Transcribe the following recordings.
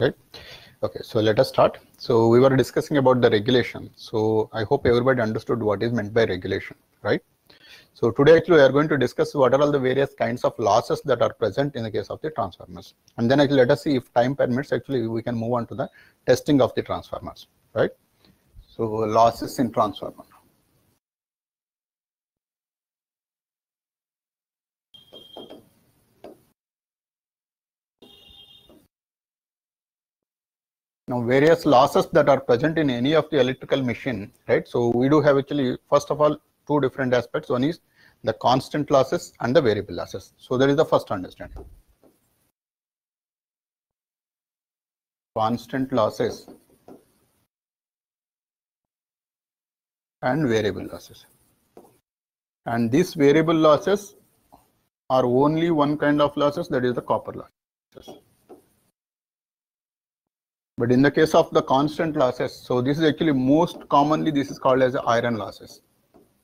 right? Okay, so let us start. So we were discussing about the regulation. So I hope everybody understood what is meant by regulation, right? So today actually we are going to discuss what are all the various kinds of losses that are present in the case of the transformers. And then actually let us see if time permits, actually we can move on to the testing of the transformers, right? So losses in transformer. Now various losses that are present in any of the electrical machine, right? So we do have actually, first of all, two different aspects. One is the constant losses and the variable losses. So that is the first understanding. Constant losses and variable losses. And these variable losses are only one kind of losses, that is the copper losses. But in the case of the constant losses, so this is actually most commonly this is called as iron losses.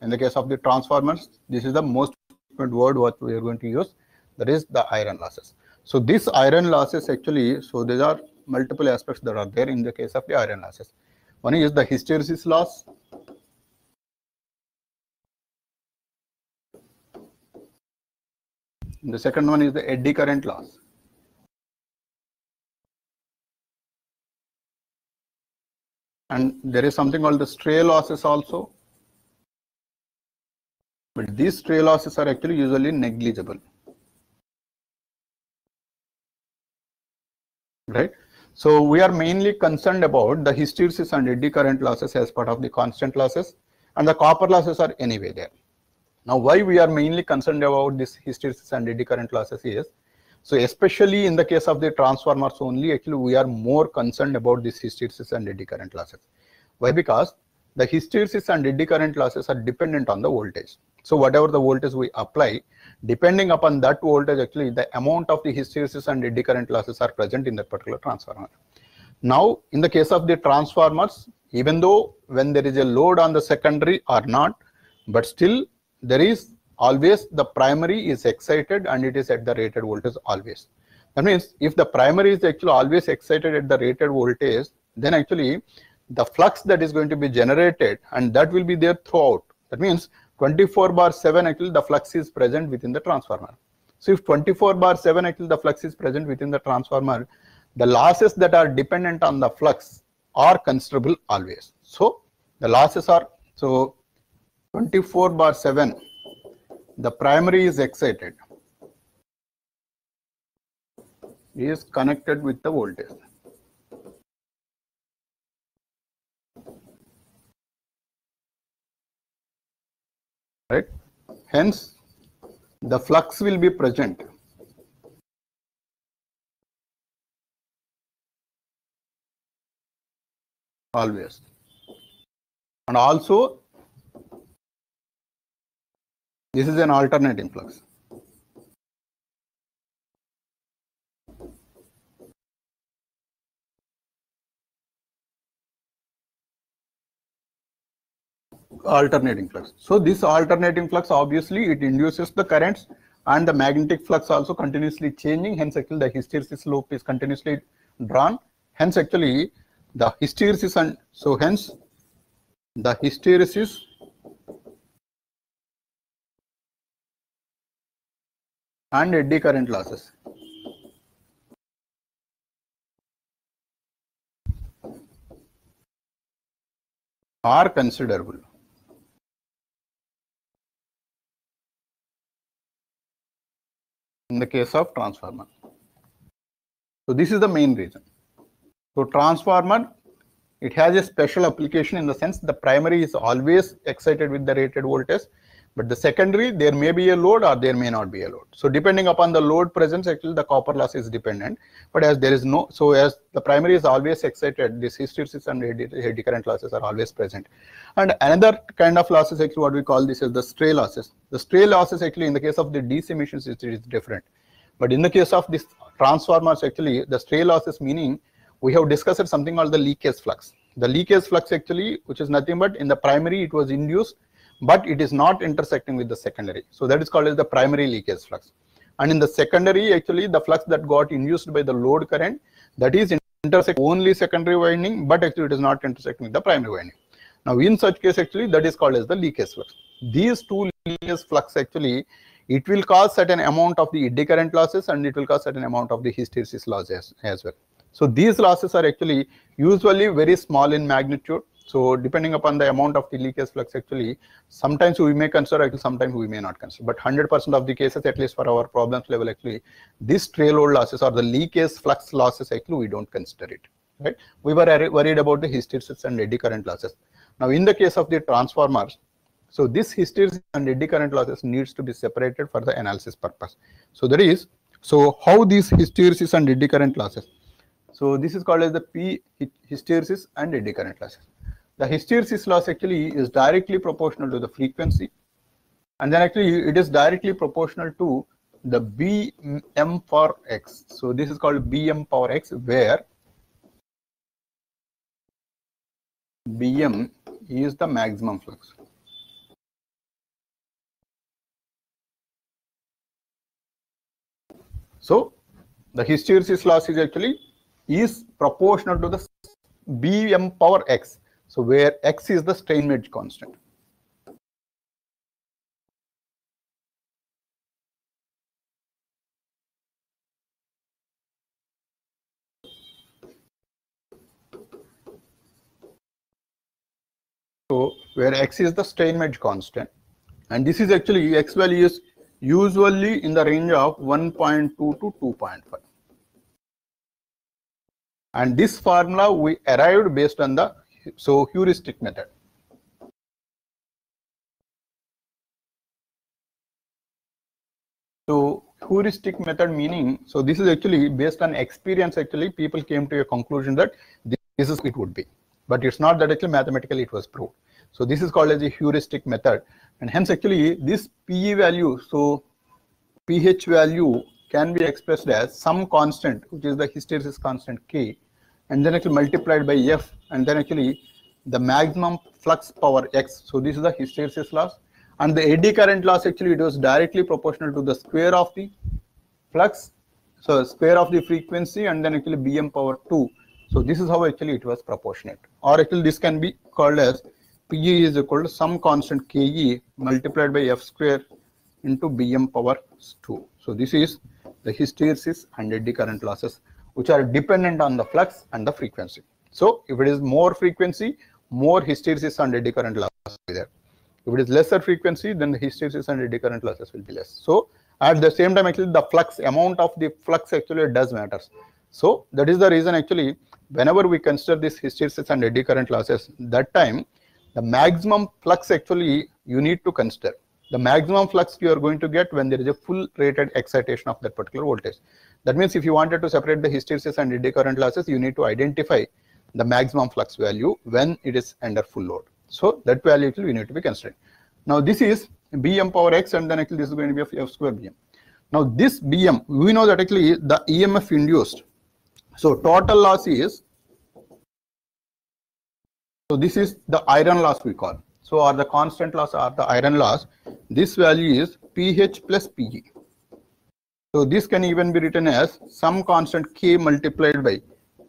In the case of the transformers, this is the most word what we are going to use, that is the iron losses. So this iron losses actually, so there are multiple aspects that are there in the case of the iron losses. One is the hysteresis loss. The second one is the eddy current loss. And there is something called the stray losses also. But these stray losses are actually usually negligible. Right? So we are mainly concerned about the hysteresis and eddy current losses as part of the constant losses, and the copper losses are anyway there. Now why we are mainly concerned about this hysteresis and eddy current losses is, so especially in the case of the transformers only, actually we are more concerned about this hysteresis and eddy current losses. Why? Because the hysteresis and eddy current losses are dependent on the voltage. So whatever the voltage we apply, depending upon that voltage, actually the amount of the hysteresis and eddy current losses are present in that particular transformer. Now in the case of the transformers, even though when there is a load on the secondary or not, but still there is always the primary is excited and it is at the rated voltage always. That means if the primary is actually always excited at the rated voltage, then actually the flux that is going to be generated and that will be there throughout. That means 24/7 actually the flux is present within the transformer. So if 24/7 actually the flux is present within the transformer, the losses that are dependent on the flux are considerable always. So the losses are, so 24/7 the primary is excited, is connected with the voltage. Right? Hence the flux will be present. Always. And also this is an alternating flux. Alternating flux. So this alternating flux, obviously it induces the currents and the magnetic flux also continuously changing. Hence actually the hysteresis loop is continuously drawn. Hence actually the hysteresis, and so hence the hysteresis and eddy current losses are considerable. In the case of transformer. So this is the main reason. So transformer, it has a special application in the sense the primary is always excited with the rated voltage, but the secondary there may be a load or there may not be a load. So depending upon the load presence, actually the copper loss is dependent. But as there is no, so as the primary is always excited, this hysteresis and eddy current losses are always present. And another kind of losses, actually what we call this is the stray losses. The stray losses actually in the case of the DC machines it is different. But in the case of this transformers, actually the stray losses meaning we have discussed something called the leakage flux. The leakage flux actually, which is nothing but in the primary it was induced, but it is not intersecting with the secondary. So that is called as the primary leakage flux. And in the secondary, actually the flux that got induced by the load current, that is intersect only secondary winding, but actually it is not intersecting with the primary winding. Now in such case, actually that is called as the leakage flux. These two leakage flux actually, it will cause certain amount of the eddy current losses and it will cause certain amount of the hysteresis losses as well. So these losses are actually usually very small in magnitude. So depending upon the amount of the leakage flux, actually sometimes we may consider, actually sometimes we may not consider, but 100% of the cases, at least for our problems level, actually this trail load losses or the leakage flux losses, actually we don't consider it, right? We were worried about the hysteresis and eddy current losses. Now in the case of the transformers, so this hysteresis and eddy current losses needs to be separated for the analysis purpose. So that is, so how these hysteresis and eddy current losses? So this is called as the P hysteresis and eddy current losses. The hysteresis loss actually is directly proportional to the frequency, and then actually it is directly proportional to the Bm for x. So this is called Bm power x, where Bm is the maximum flux. So the hysteresis loss is actually is proportional to the Bm power x. So where x is the strain-gauge constant. So where x is the strain-gauge constant, and this is actually x value is usually in the range of 1.2 to 2.5. And this formula we arrived based on the heuristic method. So heuristic method meaning, so this is actually based on experience. Actually people came to a conclusion that this is it would be, but it's not that actually mathematically it was proved. So this is called as a heuristic method, and hence actually this PE value, so pH value can be expressed as some constant, which is the hysteresis constant K, and then actually multiplied by F, and then actually the maximum flux power x. So this is the hysteresis loss, and the eddy current loss actually it was directly proportional to the square of the flux, so square of the frequency, and then actually Bm power 2. So this is how actually it was proportionate, or actually this can be called as PE is equal to some constant Ke multiplied by F square into Bm power 2. So this is the hysteresis and eddy current losses, which are dependent on the flux and the frequency. So if it is more frequency, more hysteresis and eddy current losses will be there. If it is lesser frequency, then the hysteresis and eddy current losses will be less. So at the same time, actually the flux amount of the flux actually does matters. So that is the reason actually whenever we consider this hysteresis and eddy current losses, that time the maximum flux actually you need to consider. The maximum flux you are going to get when there is a full rated excitation of that particular voltage. That means if you wanted to separate the hysteresis and eddy current losses, you need to identify the maximum flux value when it is under full load. So that value actually we need to be considering. Now this is Bm power x, and then actually this is going to be F square Bm. Now this Bm, we know that actually the EMF induced. So total loss is, so this is the iron loss we call. So or the constant loss or the iron loss, this value is pH plus PE. So this can even be written as some constant K multiplied by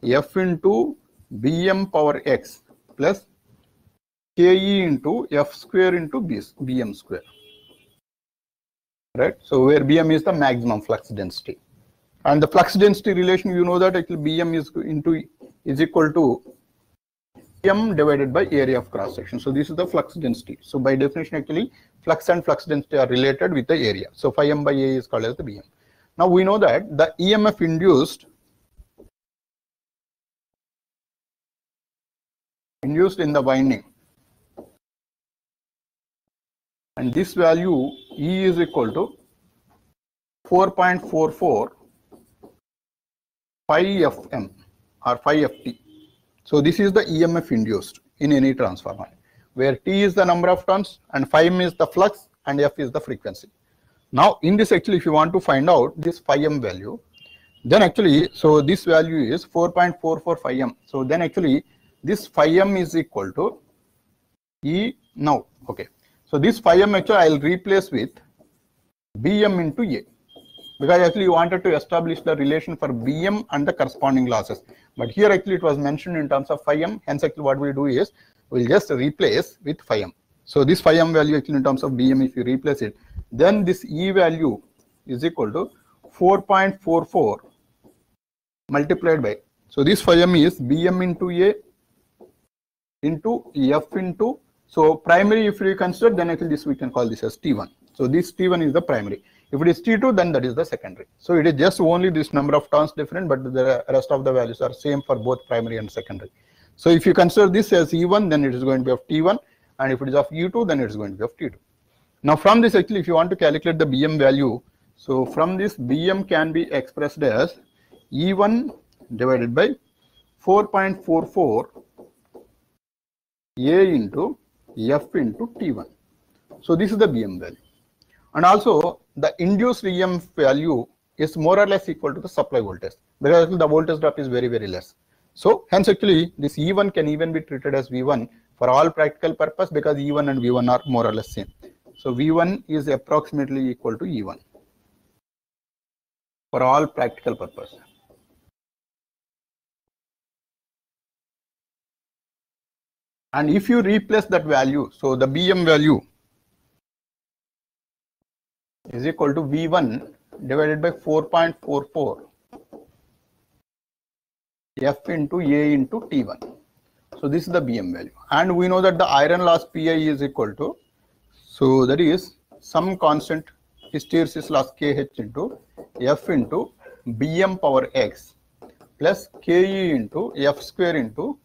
F into Bm power x plus Ke into F square into Bm square. Right. So where Bm is the maximum flux density, and the flux density relation, you know that actually Bm is equal to M divided by area of cross section. So this is the flux density. So by definition, actually flux and flux density are related with the area. So phi m by A is called as the Bm. Now we know that the EMF induced in the winding, and this value E is equal to 4.44 phi Fm or phi Ft. So this is the EMF induced in any transformer, where T is the number of turns and phi m is the flux and F is the frequency. Now in this actually if you want to find out this phi m value, then actually so this value is 4.44 phi m. So then actually this phi m is equal to E now. Okay. So this phi m actually I will replace with Bm into A. because actually you wanted to establish the relation for Bm and the corresponding losses. But here actually it was mentioned in terms of phi m. Hence actually what we'll do is we'll just replace with phi m. So this phi m value actually in terms of Bm, if you replace it, then this E value is equal to 4.44 multiplied by. So this phi m is Bm into A into F into, so primary if we consider, then actually this we can call this as T1. So this T1 is the primary. If it is T2, then that is the secondary. So it is just only this number of terms different, but the rest of the values are same for both primary and secondary. So if you consider this as E1, then it is going to be of T1, and if it is of E2, then it is going to be of T2. Now from this actually, if you want to calculate the Bm value, so from this Bm can be expressed as E1 divided by 4.44 A into F into T1. So this is the Bm value. And also the induced EMF value is more or less equal to the supply voltage, because the voltage drop is very, very less. So hence actually this E1 can even be treated as V1 for all practical purpose, because E1 and V1 are more or less same. So V1 is approximately equal to E1 for all practical purpose. And if you replace that value, so the Bm value is equal to V1 divided by 4.44 F into A into T1. So this is the Bm value. And we know that the iron loss Pi is equal to, so that is some constant hysteresis loss Kh into F into Bm power x plus Ke into F square into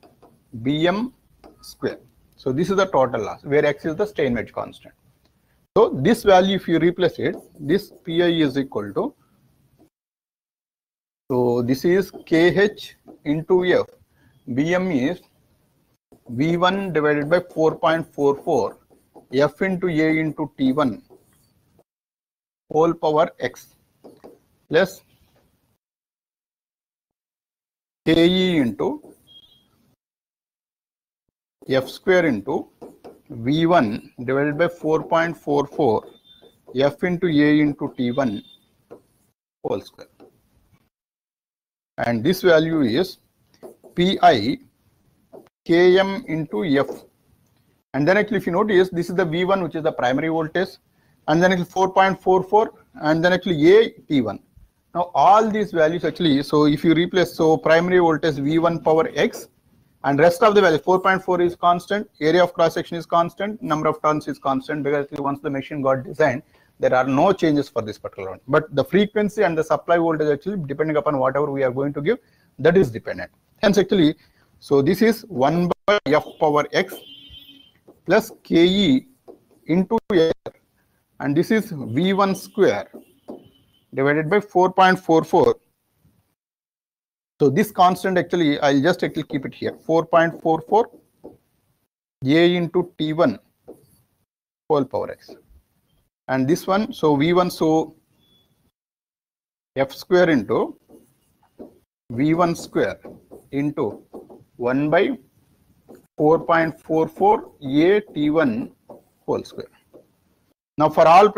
Bm square. So this is the total loss, where x is the strain wedge constant. So this value, if you replace it, this Pi is equal to, so this is Kh into F, Bm is V1 divided by 4.44 F into A into T1 whole power x plus Ke into F square into V1 divided by 4.44 F into A into T1 whole square. And this value is Pi Km into F. And then actually if you notice, this is the V1, which is the primary voltage, and then actually 4.44, and then actually A T1. Now all these values actually, so if you replace, so primary voltage V1 power x, and rest of the value 4.4 is constant, area of cross section is constant, number of turns is constant, because once the machine got designed, there are no changes for this particular one. But the frequency and the supply voltage actually, depending upon whatever we are going to give, that is dependent. Hence actually, so this is 1 by F power x plus Ke into F, and this is V1 square divided by 4.44. So this constant actually, I'll just actually keep it here, 4.44 A into T1 whole power x. And this one, so V1, so F square into V1 square into 1 by 4.44 A T1 whole square. Now for all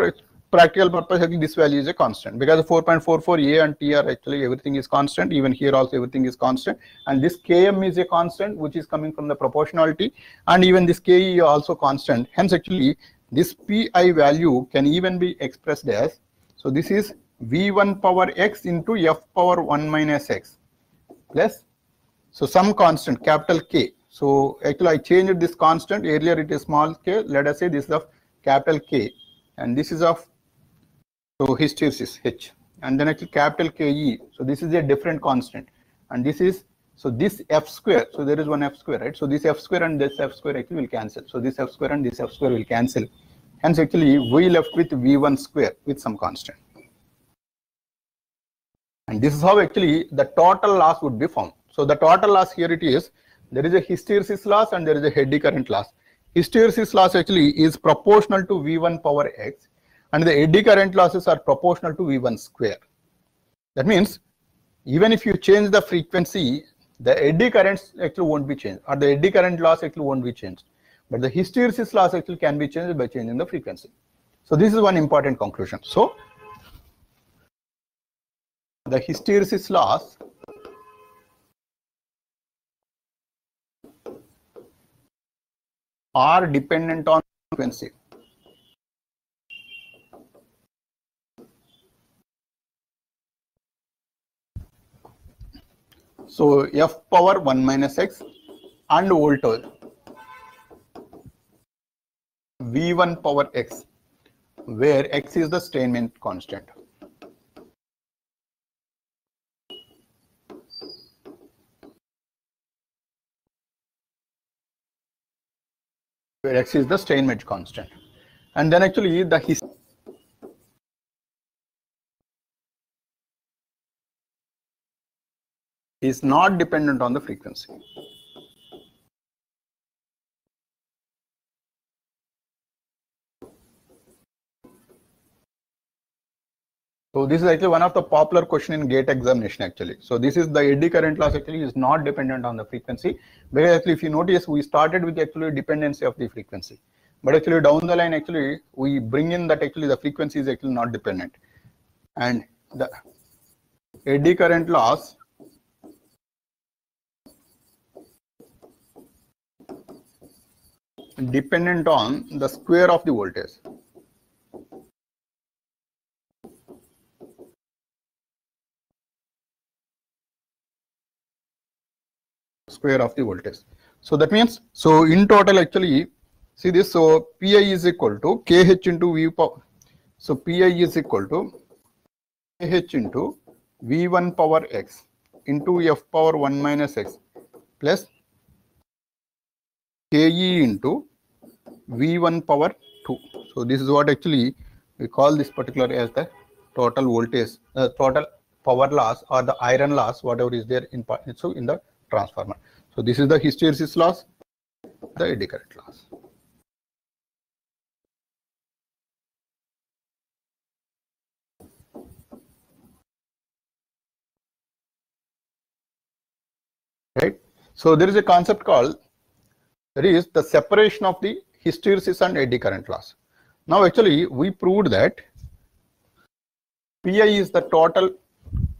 practical purpose, actually this value is a constant, because 4.44 A and T are actually everything is constant, even here also everything is constant, and this Km is a constant which is coming from the proportionality, and even this Ke is also constant. Hence actually this Pi value can even be expressed as, so this is V1 power x into F power 1 minus x plus, so some constant capital K. So actually I changed this constant, earlier it is small k, let us say this is of capital K, and this is of, so hysteresis H, and then actually capital Ke. So this is a different constant, and this is, so this F square, so there is one F square, right? So this F square and this F square actually will cancel. So this F square and this F square will cancel. Hence actually we left with V1 square with some constant. And this is how actually the total loss would be found. So the total loss here it is, there is a hysteresis loss and there is a eddy current loss. Hysteresis loss actually is proportional to V1 power x, and the eddy current losses are proportional to V1 square. That means even if you change the frequency, the eddy currents actually won't be changed, or the eddy current loss actually won't be changed. But the hysteresis loss actually can be changed by changing the frequency. So this is one important conclusion. So the hysteresis loss are dependent on frequency. So f power 1 minus x and voltage v1 power x, where x is the Steinmetz constant. Where x is the Steinmetz constant. And then actually the is not dependent on the frequency. So this is actually one of the popular question in GATE examination actually. So this is the eddy current loss actually is not dependent on the frequency. Because actually if you notice, we started with actually dependency of the frequency. But actually down the line actually we bring in that actually the frequency is actually not dependent. And the eddy current loss dependent on the square of the voltage. Square of the voltage. So that means, so in total actually, see this, so Pi is equal to Kh into V power. So Pi is equal to Kh into V1 power x into f power 1 minus x plus Ke into V1 power 2. So this is what actually we call this particular as the total voltage, total power loss or the iron loss, whatever is there in the transformer. So this is the hysteresis loss, the eddy current loss. Right. So there is a concept called, there is the separation of the hysteresis and eddy current loss. Now actually we proved that Pi is the total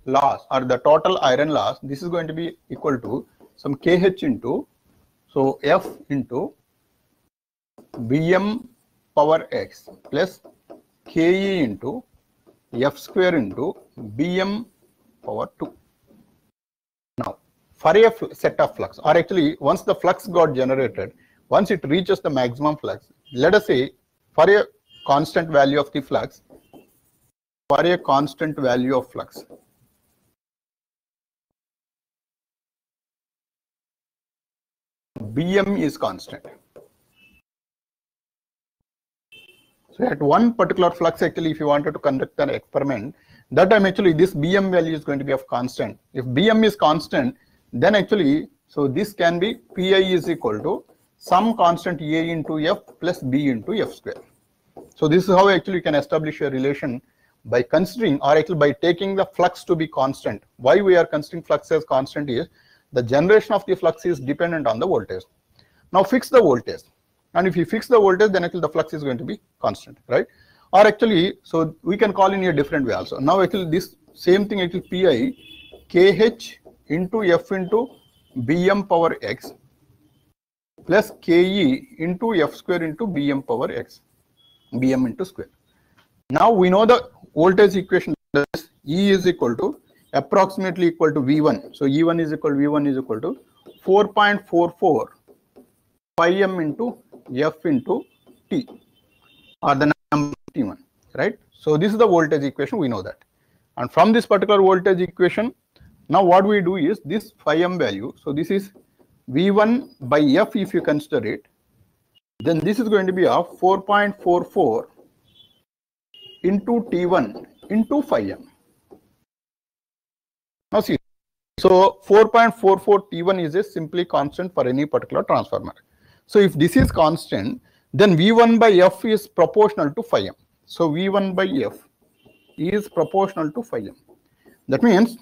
loss or the total iron loss. This is going to be equal to some Kh into, so F into Bm power x plus Ke into F square into Bm power 2. Now for a set of flux, or actually once the flux got generated, once it reaches the maximum flux, let us say for a constant value of the flux, for a constant value of flux, Bm is constant. So at one particular flux actually, if you wanted to conduct an experiment, that time actually this Bm value is going to be of constant. If Bm is constant, then actually, so this can be Pi is equal to some constant A into F plus B into F square. So this is how actually you can establish a relation by considering, or actually by taking the flux to be constant. Why we are considering flux as constant is the generation of the flux is dependent on the voltage. Now fix the voltage, and if you fix the voltage, then actually the flux is going to be constant, right? Or actually, so we can call in a different way also. Now actually this same thing actually Pi Kh into F into Bm power x plus Ke into F square into Bm power x, Bm into square. Now we know the voltage equation, that is E is equal to approximately equal to V1. So E1 is equal to 4.44 pi m into F into T, or the number T1, right? So this is the voltage equation, we know that. And from this particular voltage equation, now what we do is this phi m value, so this is V1 by F if you consider it, then this is going to be of 4.44 into T1 into phi m. Now see, so 4.44 T1 is a simply constant for any particular transformer. So if this is constant, then V1 by F is proportional to phi m. So V1 by F is proportional to phi m. That means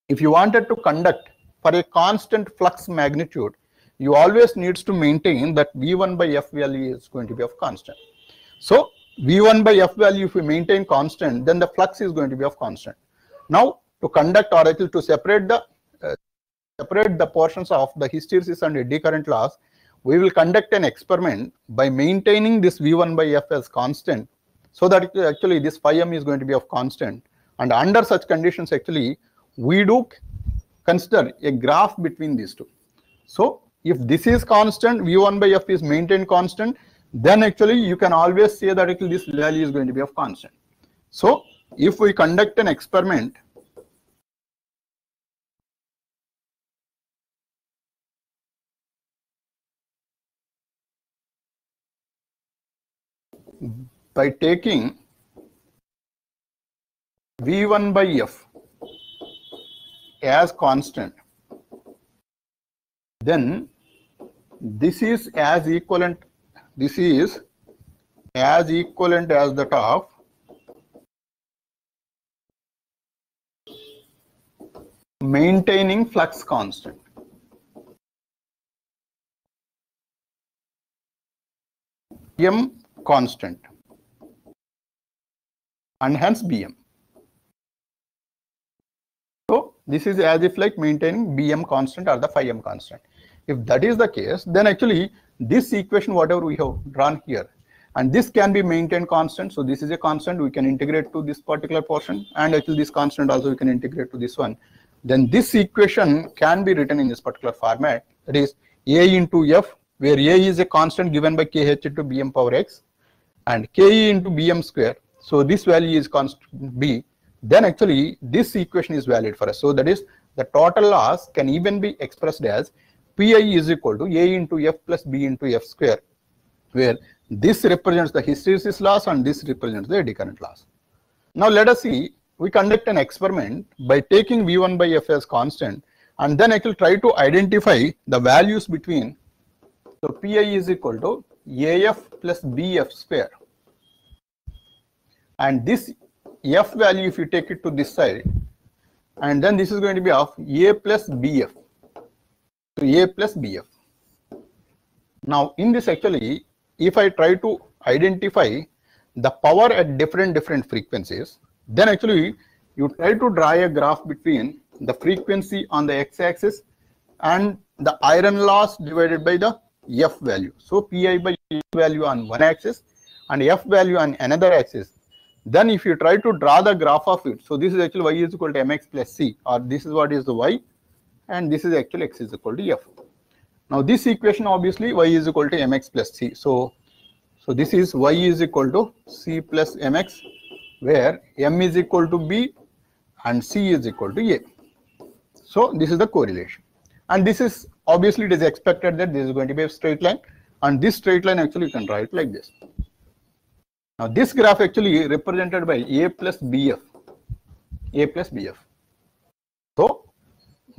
if you wanted to conduct for a constant flux magnitude, you always needs to maintain that V1 by F value is going to be of constant. So V1 by F value, if we maintain constant, then the flux is going to be of constant. Now to conduct or actually to separate the portions of the hysteresis and eddy current laws, we will conduct an experiment by maintaining this V1 by F as constant, so that actually this phi m is going to be of constant. And under such conditions, actually, we do consider a graph between these two. So if this is constant, V1 by F is maintained constant, then actually you can always say that actually this value is going to be of constant. So if we conduct an experiment by taking V1 by F as constant, then this is as equivalent as that of maintaining flux constant. M constant, and hence Bm. So this is as if like maintaining Bm constant or the phi m constant. If that is the case, then actually this equation whatever we have drawn here, and this can be maintained constant. So this is a constant, we can integrate to this particular portion, and actually this constant also we can integrate to this one. Then this equation can be written in this particular format, that is A into F, where A is a constant given by kh into Bm power x, and ke into Bm square. So this value is constant B. Then actually this equation is valid for us. So that is the total loss can even be expressed as Pi is equal to A into F plus B into F square, where this represents the hysteresis loss and this represents the eddy current loss. Now let us see, we conduct an experiment by taking V1 by F as constant, and then I will try to identify the values between. So Pi is equal to AF plus BF square, and this F value, if you take it to this side, and then this is going to be of A plus BF. So A plus BF. Now in this actually, if I try to identify the power at different frequencies, then actually you try to draw a graph between the frequency on the x-axis and the iron loss divided by the F value. So Pi by F value on one axis and F value on another axis. Then if you try to draw the graph of it, so this is actually y is equal to mx plus c, or this is what is the y, and this is actually x is equal to F. Now this equation obviously y is equal to mx plus c. So this is y is equal to c plus mx, where m is equal to b and c is equal to a. So this is the correlation, and this is obviously it is expected that this is going to be a straight line, and this straight line actually you can write it like this. Now this graph actually represented by A plus BF. So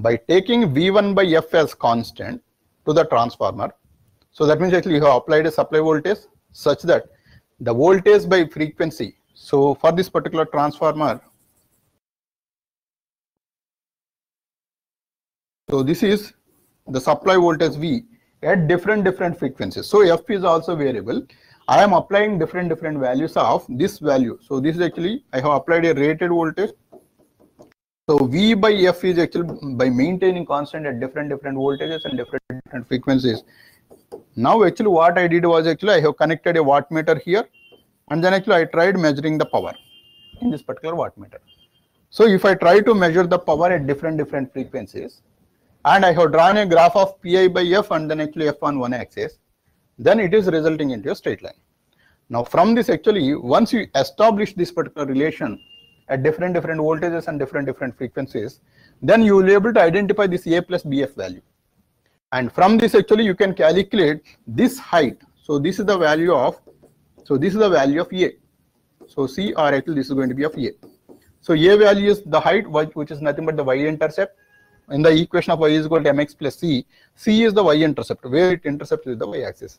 by taking V1 by F as constant to the transformer, so that means actually you have applied a supply voltage such that the voltage by frequency. So for this particular transformer, so this is the supply voltage V at different frequencies. So F is also variable. I am applying different values of this value. So this is actually I have applied a rated voltage. So V by F is actually by maintaining constant at different voltages and different frequencies. Now actually what I did was actually I have connected a wattmeter here, and then actually I tried measuring the power in this particular wattmeter. So if I try to measure the power at different frequencies, and I have drawn a graph of Pi by F and then actually F on one axis, then it is resulting into a straight line. Now from this actually, once you establish this particular relation at different voltages and different frequencies, then you will be able to identify this A plus BF value. And from this actually you can calculate this height. So this is the value of, A. So C, or actually this is going to be of A. So A value is the height, which is nothing but the y-intercept. In the equation of y is equal to mx plus c, c is the y-intercept, where it intercepts with the y-axis,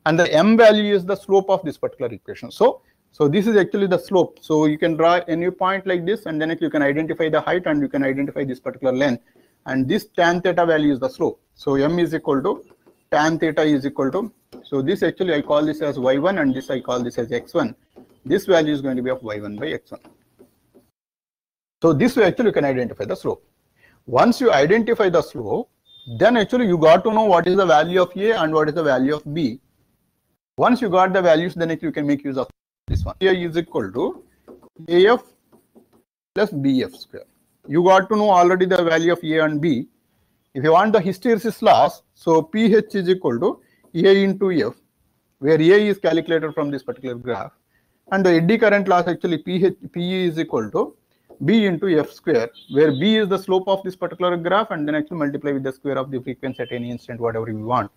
and the m value is the slope of this particular equation. So this is actually the slope. So you can draw any point like this, and then you can identify the height and you can identify this particular length, and this tan theta value is the slope. So m is equal to tan theta is equal to, so this actually I call this as y1, and this I call this as x1. This value is going to be of y1 by x1. So this way actually you can identify the slope. Once you identify the slope, then actually you got to know what is the value of A and what is the value of B. Once you got the values, then actually you can make use of this one. A is equal to AF plus BF square. You got to know already the value of A and B. If you want the hysteresis loss, so PH is equal to A into F, where A is calculated from this particular graph, and the eddy current loss actually PE is equal to B into F square, where B is the slope of this particular graph, and then actually multiply with the square of the frequency at any instant, whatever you want.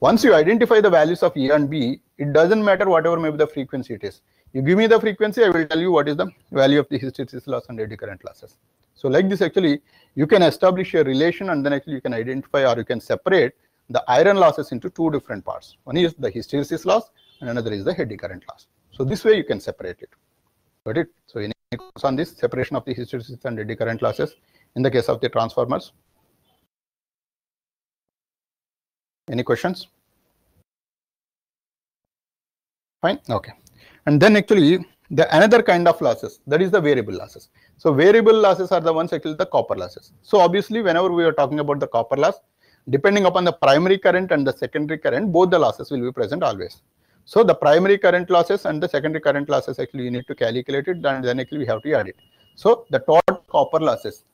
Once you identify the values of A and B, it doesn't matter whatever may be the frequency it is. You give me the frequency, I will tell you what is the value of the hysteresis loss and eddy current losses. So like this actually, you can establish a relation, and then actually you can identify or you can separate the iron losses into two different parts. One is the hysteresis loss and another is the eddy current loss. So this way you can separate it. Got it? So any questions on this separation of the hysteresis and eddy current losses in the case of the transformers? Any questions? Fine. Okay. And then actually the another kind of losses, that is the variable losses. So variable losses are the ones actually the copper losses. So obviously whenever we are talking about the copper loss, depending upon the primary current and the secondary current, both the losses will be present always. So the primary current losses and the secondary current losses actually you need to calculate it, and then actually we have to add it. So the total copper losses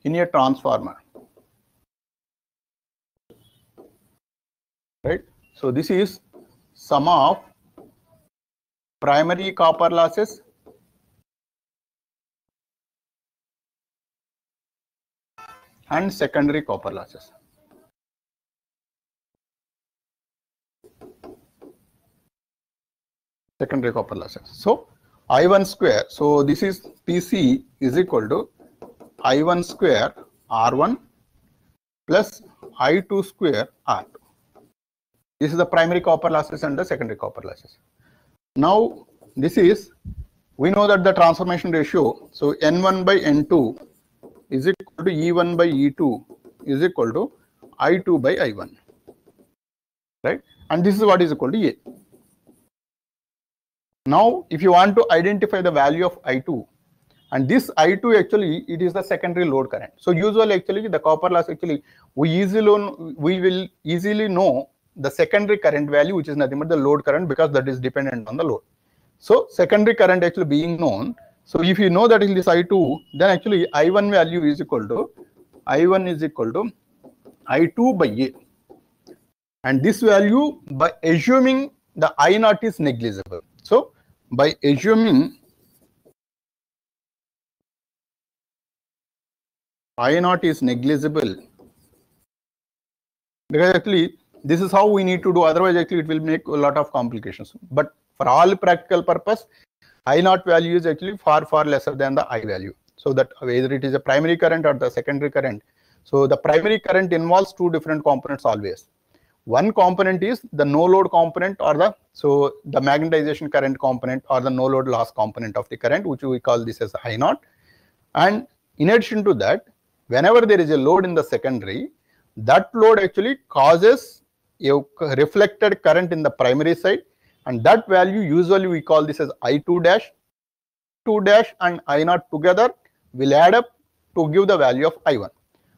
in a transformer, right? So this is sum of primary copper losses and secondary copper losses. Secondary copper losses. So I1 square. So this is PC is equal to I1 square R1 plus I2 square R2. This is the primary copper losses and the secondary copper losses. Now this is, we know that the transformation ratio, so N1 by N2 is equal to E1 by E2 is equal to I2 by I1, right? And this is what is equal to A. Now if you want to identify the value of I2, and this I2 actually it is the secondary load current. So usually actually the copper loss actually we will easily know the secondary current value, which is nothing but the load current, because that is dependent on the load. So secondary current actually being known, so if you know that in this I2, then actually I1 value is equal to I2 by A, and this value by assuming the I0 is negligible. So by assuming I0 is negligible, because actually this is how we need to do, otherwise actually it will make a lot of complications. But for all practical purpose, I0 value is actually far lesser than the I value. So that whether it is a primary current or the secondary current, so the primary current involves two different components always. One component is the no load component, or the magnetization current component, or the no load loss component of the current, which we call this as I0. And in addition to that, whenever there is a load in the secondary, that load actually causes a reflected current in the primary side, and that value usually we call this as I2 dash. 2 dash and I0 together will add up to give the value of I1.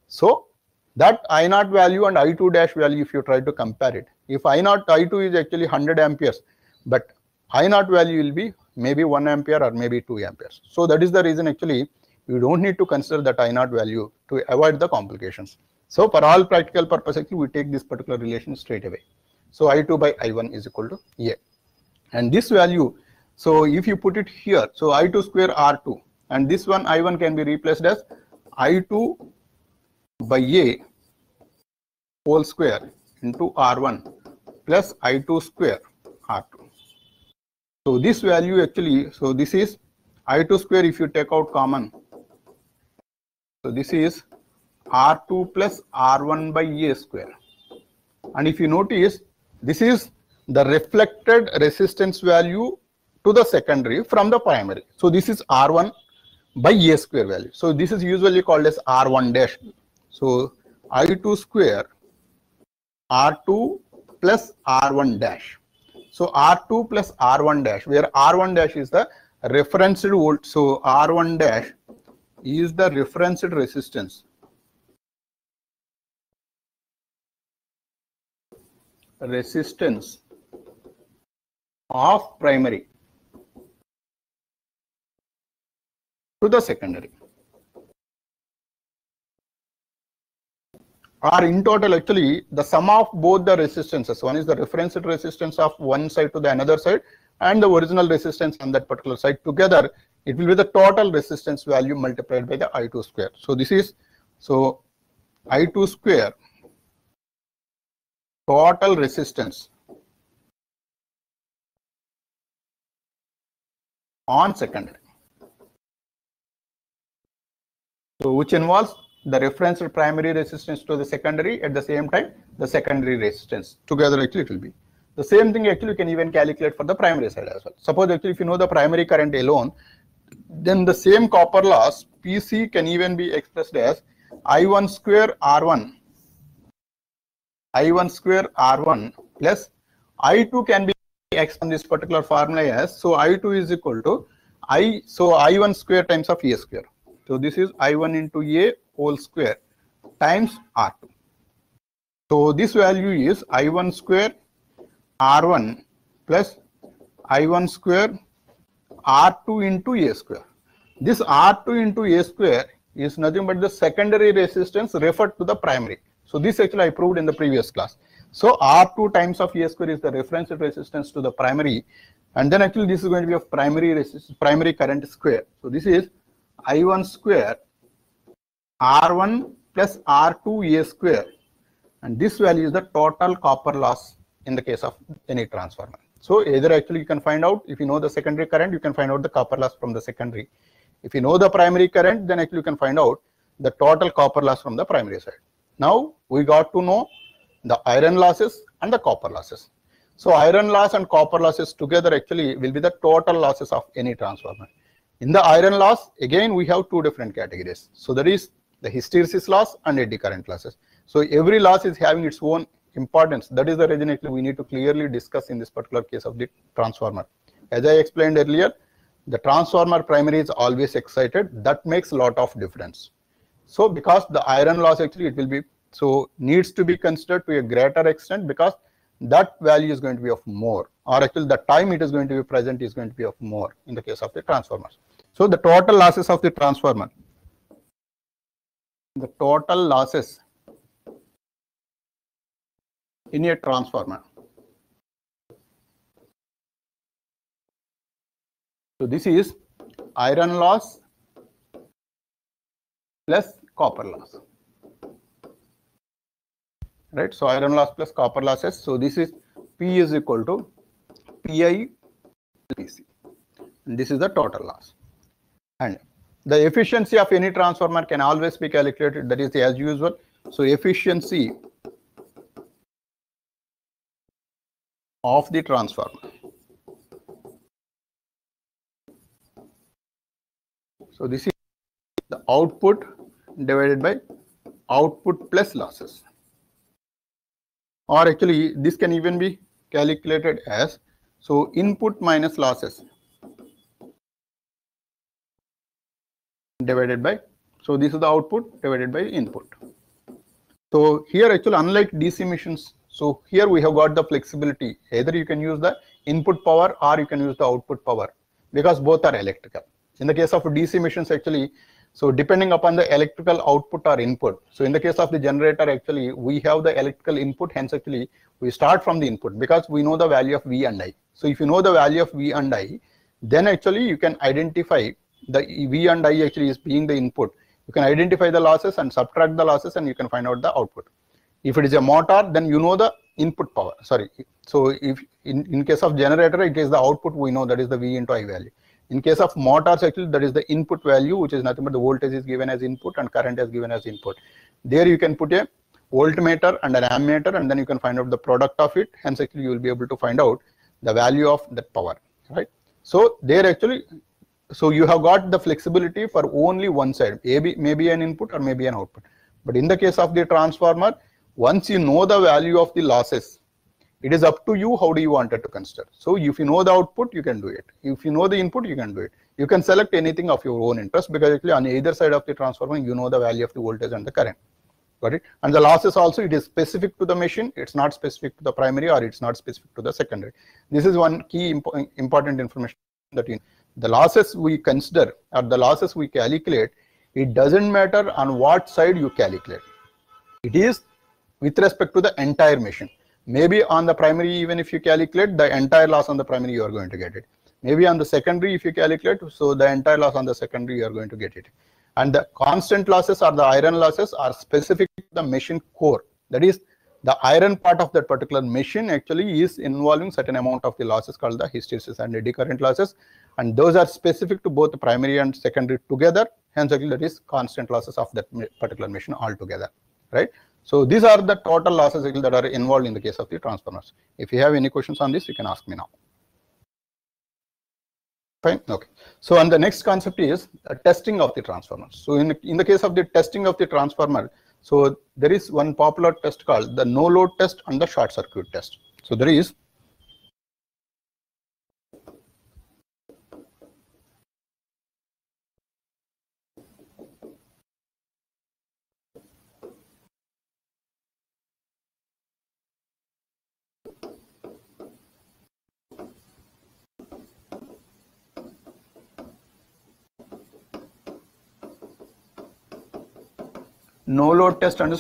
So that I0 value and I2 dash value, if you try to compare it, if I2 is actually 100 amperes, but I0 value will be maybe 1 ampere or maybe 2 amperes. So that is the reason actually you don't need to consider that I0 value to avoid the complications. So for all practical purposes, we take this particular relation straight away. So I2 by I1 is equal to A. And this value, so if you put it here, so I2 square R2, and this one I1 can be replaced as I2 by A whole square into R1 plus I2 square R2. So this value actually, so this is I2 square if you take out common. So this is R2 plus R1 by A square. And if you notice, this is the reflected resistance value to the secondary from the primary. So this is R1 by A square value. So this is usually called as R1 dash. So I2 square R2 plus R1 dash. So R2 plus R1 dash, where R1 dash is the referenced volt. So R1 dash is the referenced resistance. Resistance of primary to the secondary. Or in total, actually, the sum of both the resistances. One is the referenced resistance of one side to the another side, and the original resistance on that particular side. Together, it will be the total resistance value multiplied by the I2 square. So this is, so I2 square total resistance on secondary. So which involves the reference primary resistance to the secondary, at the same time the secondary resistance. Together actually it will be the same thing. Actually you can even calculate for the primary side as well. Suppose actually if you know the primary current alone, then the same copper loss PC can even be expressed as I1 square R1 plus I2 can be expressed on this particular formula as, so I2 is equal to I1 square times of A square. So this is I1 into A whole square times R2. So this value is I1 square R1 plus I1 square R2 into A square. This R2 into A square is nothing but the secondary resistance referred to the primary. So this actually I proved in the previous class. So R2 times of A square is the reference resistance to the primary, and then actually this is going to be of primary resistance, primary current square. So this is I1 square R1 plus R2 A square, and this value is the total copper loss in the case of any transformer. So either actually you can find out, if you know the secondary current, you can find out the copper loss from the secondary. If you know the primary current, then actually you can find out the total copper loss from the primary side. Now we got to know the iron losses and the copper losses. So iron loss and copper losses together actually will be the total losses of any transformer. In the iron loss, again we have two different categories. So there is the hysteresis loss and eddy current losses. So every loss is having its own importance. That is the reason actually we need to clearly discuss in this particular case of the transformer. As I explained earlier, the transformer primary is always excited. That makes a lot of difference. So because the iron loss actually it will be, so needs to be considered to a greater extent, because that value is going to be of more, or actually the time it is going to be present is going to be of more in the case of the transformers. So the total losses of the transformer, the total losses in a transformer. So this is iron loss plus copper loss, right? So iron loss plus copper losses. So this is P is equal to PI PC, and this is the total loss. And the efficiency of any transformer can always be calculated, that is as usual. So efficiency of the transformer. So this is the output divided by output plus losses, or actually this can even be calculated as, so input minus losses divided by, so this is the output divided by input. So here actually unlike DC machines, so here we have got the flexibility, either you can use the input power or you can use the output power, because both are electrical. In the case of DC machines actually, so depending upon the electrical output or input, so in the case of the generator actually we have the electrical input, hence actually we start from the input because we know the value of V and I. So if you know the value of V and I, then actually you can identify the V and I actually is being the input. You can identify the losses and subtract the losses and you can find out the output. If it is a motor, then you know the input power, sorry. So if in case of generator, it is the output we know, that is the V into I value. In case of motors actually, that is the input value, which is nothing but the voltage is given as input and current is given as input. There you can put a voltmeter and an ammeter, and then you can find out the product of it. Hence actually you will be able to find out the value of that power, right? So there actually, so you have got the flexibility for only one side, maybe an input or maybe an output. But in the case of the transformer, once you know the value of the losses, It is up to you how do you want it to consider. So if you know the output, you can do it. If you know the input, you can do it. You can select anything of your own interest, because actually on either side of the transformer, you know the value of the voltage and the current. Got it? And the losses also, it is specific to the machine. It's not specific to the primary, or it's not specific to the secondary. This is one key important information that the losses we consider, or the losses we calculate, it doesn't matter on what side you calculate. It is with respect to the entire machine. Maybe on the primary, even if you calculate the entire loss on the primary, you are going to get it. Maybe on the secondary, if you calculate, so the entire loss on the secondary, you are going to get it. And the constant losses or the iron losses are specific to the machine core. That is, the iron part of that particular machine actually is involving certain amount of the losses called the hysteresis and eddy current losses. And those are specific to both the primary and secondary together. Hence, actually, that is constant losses of that particular machine altogether, right? So these are the total losses that are involved in the case of the transformers. If you have any questions on this, you can ask me now. Fine. Okay. So, and the next concept is testing of the transformers. So in the case of the testing of the transformer, so there is one popular test called the no load test and the short circuit test. So there is no load test and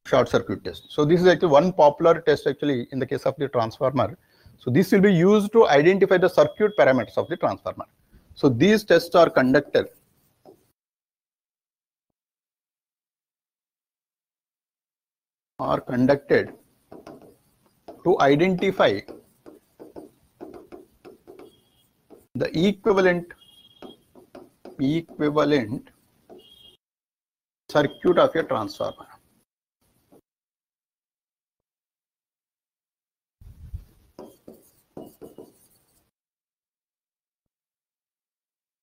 short circuit test. So this is actually one popular test actually in the case of the transformer. So this will be used to identify the circuit parameters of the transformer. So these tests are conducted to identify the equivalent circuit of a transformer.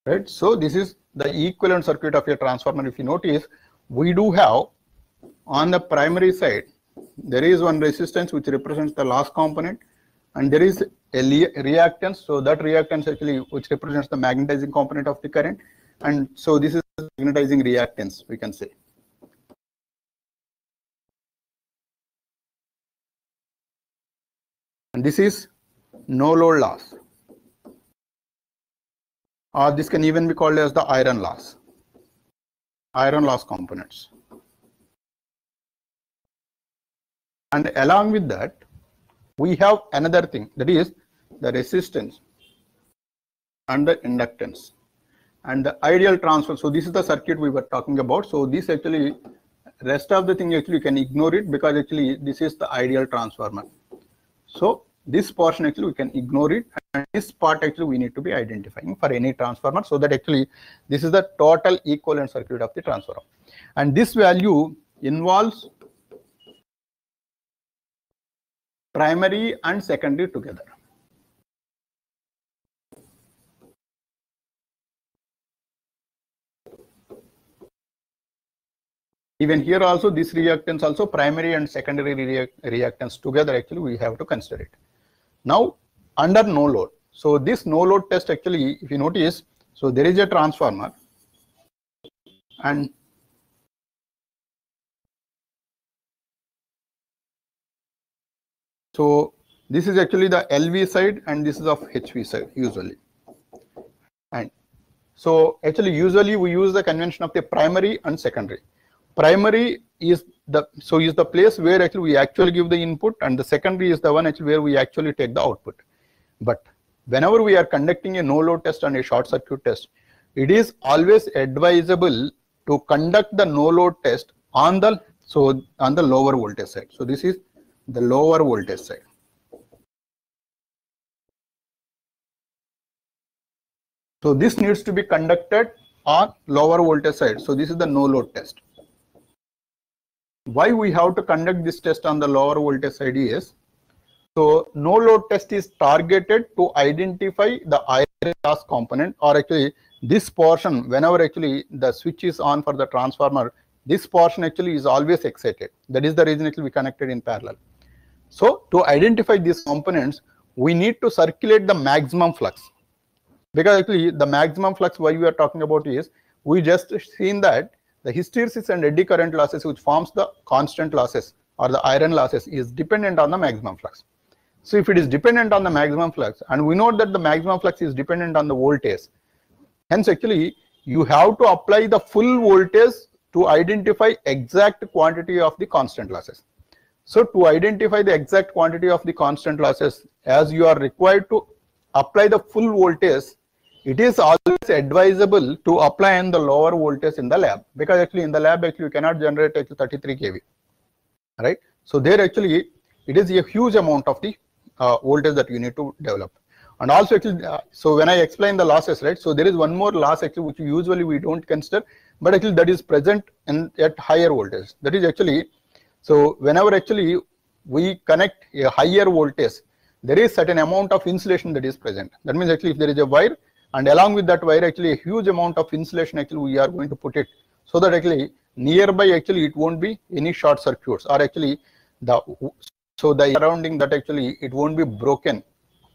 Right. So this is the equivalent circuit of a transformer. If you notice, we do have on the primary side, there is one resistance which represents the loss component, and there is a reactance. So that reactance actually which represents the magnetizing component of the current. And so this is magnetizing reactance, we can say. And this is no load loss. Or this can even be called as the iron loss components. And along with that, we have another thing, that is the resistance and the inductance and the ideal transfer. So this is the circuit we were talking about. So this actually, rest of the thing actually you can ignore it, because actually this is the ideal transformer. So this portion actually we can ignore it, and this part actually we need to be identifying for any transformer, so that actually this is the total equivalent circuit of the transformer. And this value involves primary and secondary together. Even here also, this reactance also, primary and secondary reactance together, actually we have to consider it. Now under no load, so this no load test actually, if you notice, so there is a transformer, and so this is actually the LV side and this is of HV side usually. And so actually usually we use the convention of the primary and secondary. Primary is the place where actually we actually give the input, and the secondary is the one actually where we actually take the output. But whenever we are conducting a no load test and a short circuit test, it is always advisable to conduct the no load test on the lower voltage side. So this is the lower voltage side. So this needs to be conducted on lower voltage side. So this is the no load test. Why we have to conduct this test on the lower voltage side is, so no load test is targeted to identify the iron loss component, or actually this portion, whenever actually the switch is on for the transformer, this portion actually is always excited. That is the reason actually we connected in parallel. So to identify these components, we need to circulate the maximum flux. Because actually the maximum flux why we are talking about is, we just seen that the hysteresis and eddy current losses which forms the constant losses or the iron losses is dependent on the maximum flux. So if it is dependent on the maximum flux, and we know that the maximum flux is dependent on the voltage, hence actually you have to apply the full voltage to identify exact quantity of the constant losses. So to identify the exact quantity of the constant losses, as you are required to apply the full voltage, it is always advisable to apply in the lower voltage in the lab, because actually in the lab actually you cannot generate actually 33 kV, right? So there actually it is a huge amount of the voltage that you need to develop. And also actually, so when I explain the losses, right, so there is one more loss actually which usually we don't consider, but actually that is present in at higher voltage. That is actually, so whenever actually we connect a higher voltage, there is certain amount of insulation that is present. That means actually if there is a wire, and along with that wire actually a huge amount of insulation actually we are going to put it, so that actually nearby actually it won't be any short circuits, or actually the surrounding that actually it won't be broken,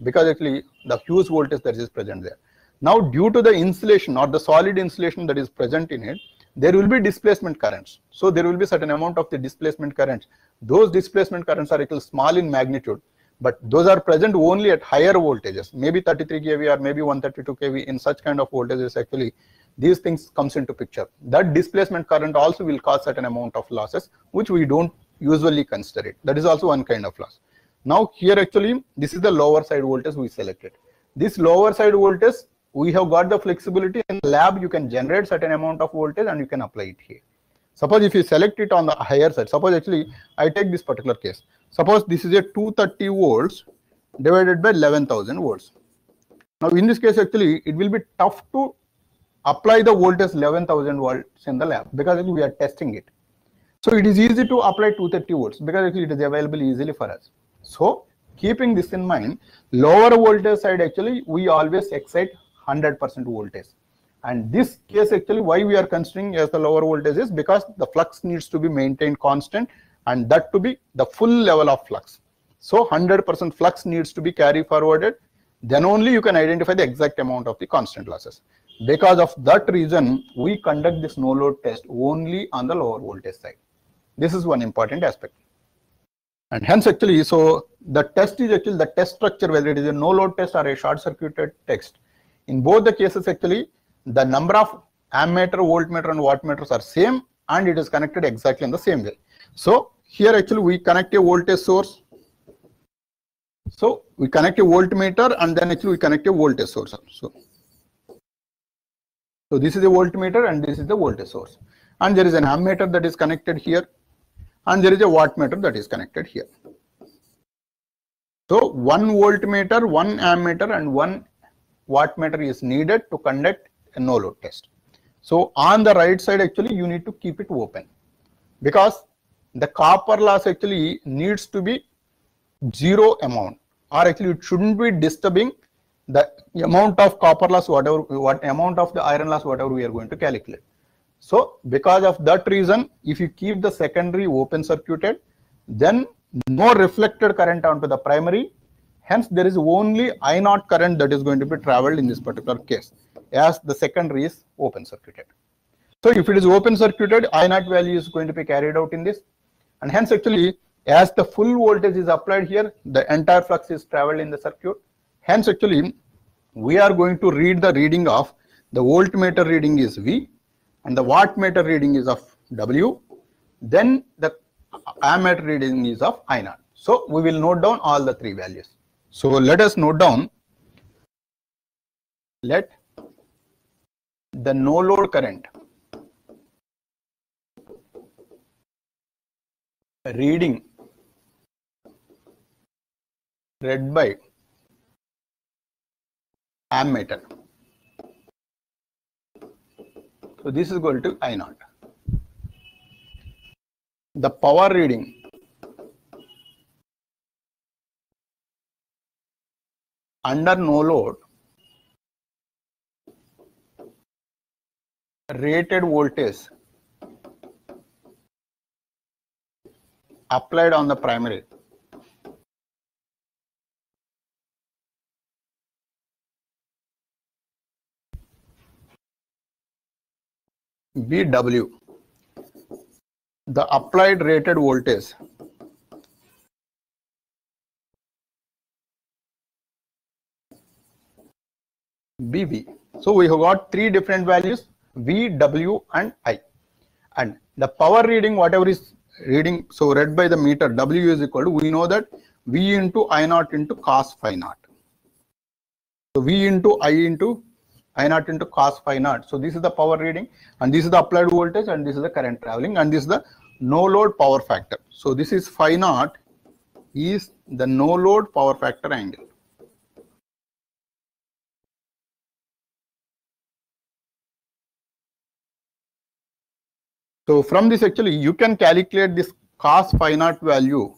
because actually the huge voltage that is present there. Now due to the insulation or the solid insulation that is present in it, there will be displacement currents. So there will be certain amount of the displacement currents. Those displacement currents are little small in magnitude, but those are present only at higher voltages, maybe 33 kV or maybe 132 kV. In such kind of voltages actually these things comes into picture. That displacement current also will cause certain amount of losses which we don't usually consider it. That is also one kind of loss. Now here actually this is the lower side voltage we selected. This lower side voltage we have got the flexibility. In the lab you can generate certain amount of voltage and you can apply it here. Suppose if you select it on the higher side, suppose actually I take this particular case. Suppose this is a 230 volts divided by 11,000 volts. Now in this case actually it will be tough to apply the voltage 11,000 volts in the lab, because we are testing it. So it is easy to apply 230 volts because actually it is available easily for us. So keeping this in mind, lower voltage side actually we always excite 100% voltage. And this case actually why we are considering as the lower voltage is because the flux needs to be maintained constant, and that to be the full level of flux. So 100% flux needs to be carried forwarded, then only you can identify the exact amount of the constant losses. Because of that reason, we conduct this no load test only on the lower voltage side. This is one important aspect. And hence actually, so the test is actually the test structure, whether it is a no load test or a short circuited test. In both the cases actually, the number of ammeter, voltmeter and wattmeters are same, and it is connected exactly in the same way. So here actually we connect a voltage source. So we connect a voltmeter and then actually we connect a voltage source. So this is a voltmeter and this is the voltage source. And there is an ammeter that is connected here, and there is a wattmeter that is connected here. So 1 voltmeter, 1 ammeter and 1 wattmeter is needed to conduct a no load test. So on the right side actually you need to keep it open, because the copper loss actually needs to be zero amount, or actually it shouldn't be disturbing the amount of copper loss, what amount of the iron loss, whatever we are going to calculate. So because of that reason, if you keep the secondary open circuited, then no reflected current onto the primary, hence there is only I naught current that is going to be traveled in this particular case, as the secondary is open circuited. So if it is open circuited, I naught value is going to be carried out in this, and hence actually as the full voltage is applied here, the entire flux is traveled in the circuit. Hence actually we are going to read the reading of the voltmeter reading is V and the wattmeter reading is of W, then the ammeter reading is of I naught. So we will note down all the three values. So let us note down, let the no load current reading read by ammeter. So this is equal to I naught. The power reading under no load rated voltage applied on the primary BW, the applied rated voltage, BV. So we have got three different values, V, W and I. And the power reading, whatever is reading, so read by the meter, W is equal to, we know that V into I naught into cos phi naught. So V into I naught into cos phi naught. So this is the power reading, and this is the applied voltage, and this is the current traveling, and this is the no load power factor. So this is phi naught is the no load power factor angle. So from this, actually you can calculate this cos phi naught value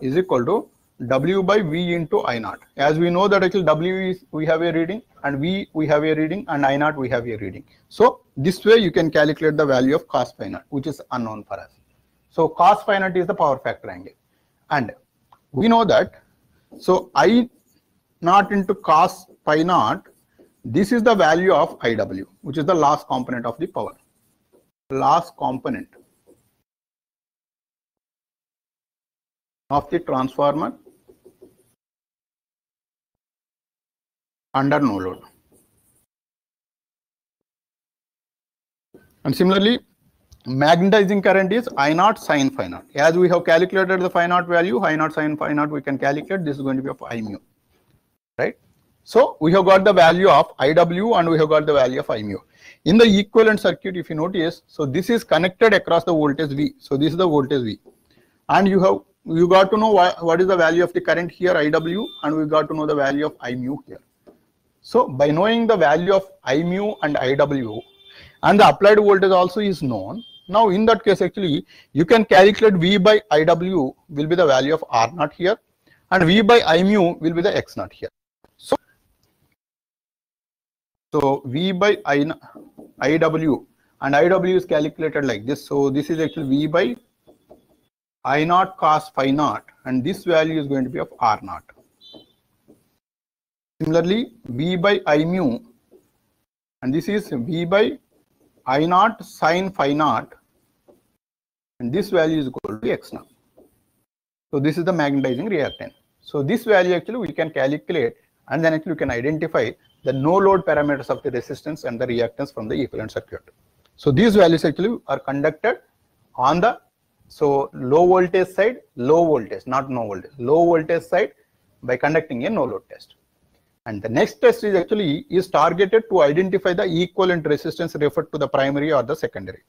is equal to W by V into I naught. As we know that actually W is, we have a reading, and V we have a reading, and I naught we have a reading. So this way you can calculate the value of cos phi naught, which is unknown for us. So cos phi naught is the power factor angle, and we know that, so I naught into cos phi naught, this is the value of IW, which is the last component of the power. Last component of the transformer under no load. And similarly, magnetizing current is I naught sin phi naught. As we have calculated the phi naught value, I naught sin phi naught we can calculate. This is going to be of I mu, right? So we have got the value of IW and we have got the value of I mu. In the equivalent circuit, if you notice, so this is connected across the voltage V. So this is the voltage V, and you got to know what is the value of the current here, IW, and we got to know the value of I mu here. So by knowing the value of I mu and IW, and the applied voltage also is known, now in that case actually you can calculate V by IW will be the value of R naught here, and V by I mu will be the X naught here. So V by IW, and IW is calculated like this. So this is actually V by I naught cos phi naught, and this value is going to be of R naught. Similarly, V by I mu, and this is V by I naught sin phi naught, and this value is equal to X naught. So this is the magnetizing reactance. So this value actually we can calculate, and then actually you can identify the no load parameters of the resistance and the reactance from the equivalent circuit. So these values actually are conducted on the low voltage side, low voltage, not no voltage, low voltage side by conducting a no load test. And the next test is actually targeted to identify the equivalent resistance referred to the primary or the secondary,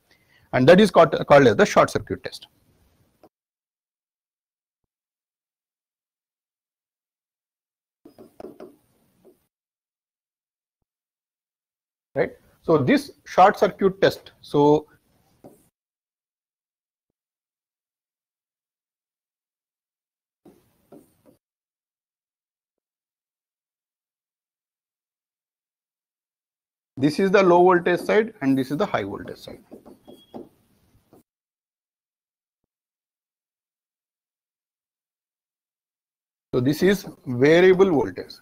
and that is called as the short circuit test. Right. So this short circuit test, so this is the low voltage side and this is the high voltage side. So this is variable voltage.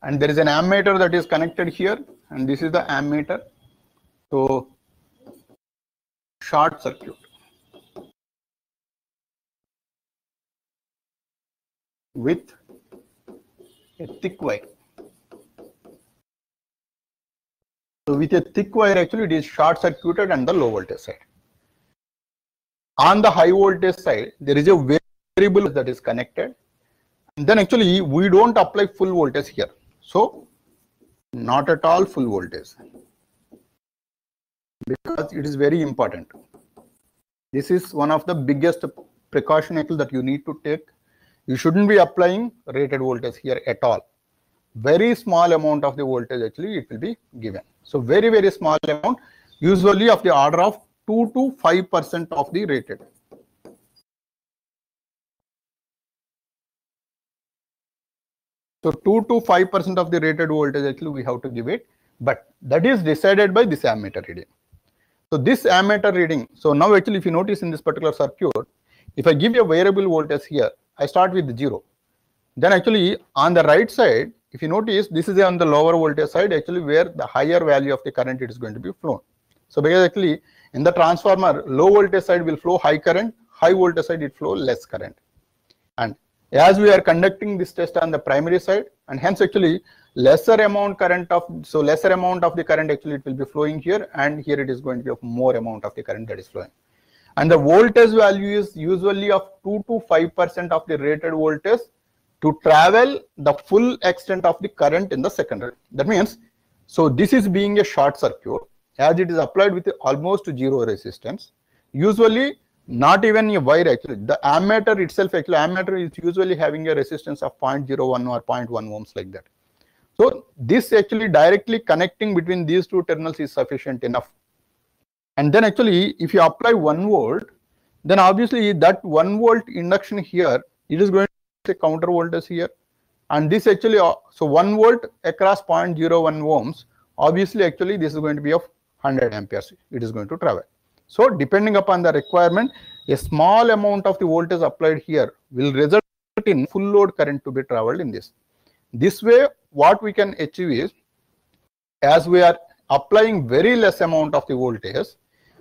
And there is an ammeter that is connected here, and this is the ammeter. So short circuit with a thick wire. So with a thick wire, actually it is short circuited on the low voltage side. On the high voltage side, there is a variable that is connected, and then actually we don't apply full voltage here. So not at all full voltage, because it is very important. This is one of the biggest precaution that you need to take. You shouldn't be applying rated voltage here at all. Very small amount of the voltage actually it will be given. So very, very small amount, usually of the order of 2 to 5% of the rated. So 2 to 5% of the rated voltage actually we have to give it, but that is decided by this ammeter reading. So this ammeter reading, so now actually if you notice in this particular circuit, if I give you a variable voltage here, I start with 0. Then actually on the right side, if you notice, this is on the lower voltage side actually where the higher value of the current it is going to be flown. So because actually in the transformer, low voltage side will flow high current, high voltage side it flow less current. And as we are conducting this test on the primary side, and hence actually lesser amount of the current actually it will be flowing here, and here it is going to be of more amount of the current that is flowing. And the voltage value is usually of 2 to 5% of the rated voltage to travel the full extent of the current in the secondary. That means, so this is being a short circuit as it is applied with almost zero resistance. Usually not even a wire actually, the ammeter itself actually, ammeter is usually having a resistance of 0.01 or 0.1 ohms like that. So this actually directly connecting between these two terminals is sufficient enough. And then actually if you apply 1 volt, then obviously that 1 volt induction here, it is going to counter voltage here, and this actually so 1 volt across 0.01 ohms, obviously actually this is going to be of 100 amperes it is going to travel. So depending upon the requirement, a small amount of the voltage applied here will result in full load current to be traveled in this. This way what we can achieve is, as we are applying very less amount of the voltage,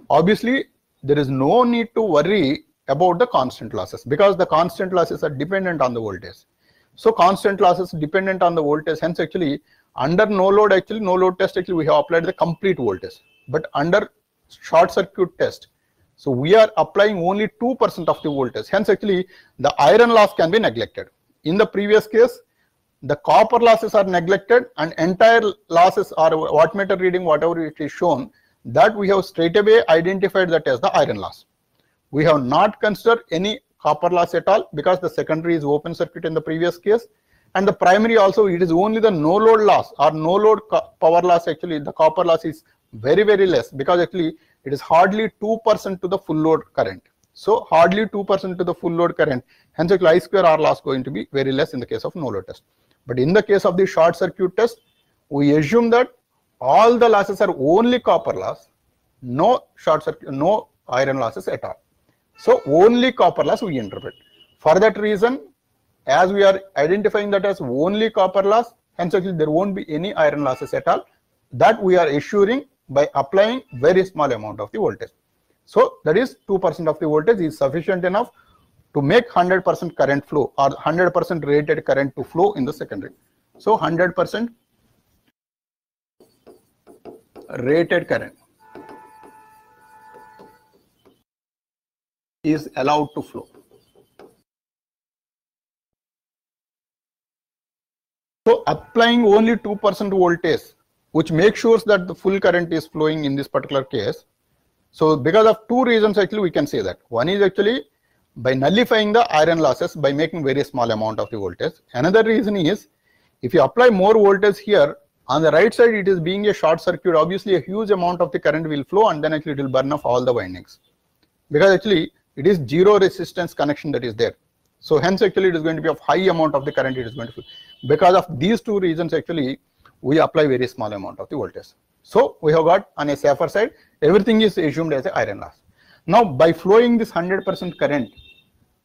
obviously there is no need to worry about the constant losses, because the constant losses are dependent on the voltage. So constant losses dependent on the voltage, hence actually under no load test actually we have applied the complete voltage, but under short circuit test, so we are applying only 2% of the voltage, hence actually the iron loss can be neglected. In the previous case, the copper losses are neglected, and entire losses or wattmeter reading whatever it is shown, that we have straight away identified that as the iron loss. We have not considered any copper loss at all, because the secondary is open circuit in the previous case, and the primary also it is only the no load loss or no load power loss. Actually the copper loss is very less, because actually it is hardly 2% to the full load current. So hardly 2% to the full load current, hence actually I square R loss going to be very less in the case of no load test. But in the case of the short circuit test, we assume that all the losses are only copper loss, no short circuit, no iron losses at all. So only copper loss we interpret. For that reason, as we are identifying that as only copper loss, hence actually there won't be any iron losses at all. That we are assuring by applying very small amount of the voltage. So that is 2% of the voltage is sufficient enough to make 100% current flow or 100% rated current to flow in the secondary. So 100% rated current is allowed to flow. So applying only 2% voltage, which makes sure that the full current is flowing in this particular case. So because of two reasons actually we can say that. One is actually by nullifying the iron losses by making very small amount of the voltage. Another reason is, if you apply more voltage here, on the right side it is being a short circuit, obviously a huge amount of the current will flow, and then actually it will burn off all the windings, because actually it is zero resistance connection that is there. So hence actually it is going to be of high amount of the current it is going to flow. Because of these two reasons actually we apply very small amount of the voltage. So we have got on a safer side, everything is assumed as a iron loss. Now by flowing this 100% current,